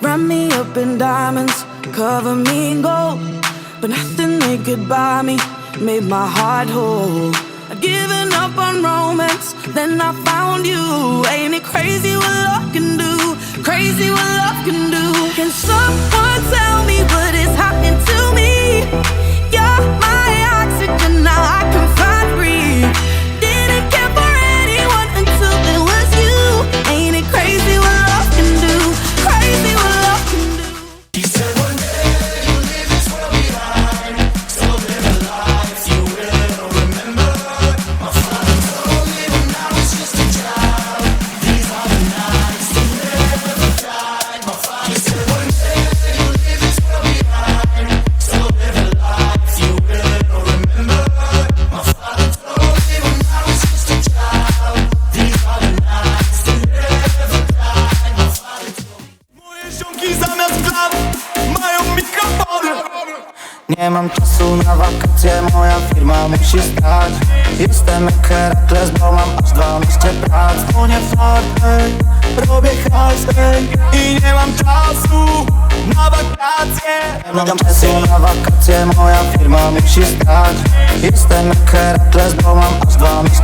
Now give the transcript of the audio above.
Wrap me up in diamonds, cover me in gold, but nothing they could buy me made my heart whole. I'd given up on romance, then I found you. Ain't it crazy what love can do? Crazy what love can do. Can someone tell me what is happening to me? You're my oxygen, now I can find breathe. Didn't care for anyone until it was you. Ain't it crazy what love can do? Crazy what love can do. You said one day you'll leave this world behind, so live a life you will remember. My father told me when I was just a child, these are the nights that never die. My father said one day you'll leave this world behind, so live a life you will remember. My father told me when I was just a child, these are the nights that never die. My father told me. Moje ziomki zamiast klaw mają mikrofony. Nie mam czasu na wakacje, moja firma musi stać. Jestem jak Herakles, bo mam aż 12 prac. Dzwonię fartej, robię hajsej i nie mam czasu na wakacje. Nie mam czasu na wakacje, moja firma musi stać. Jestem jak Herakles, bo mam aż 12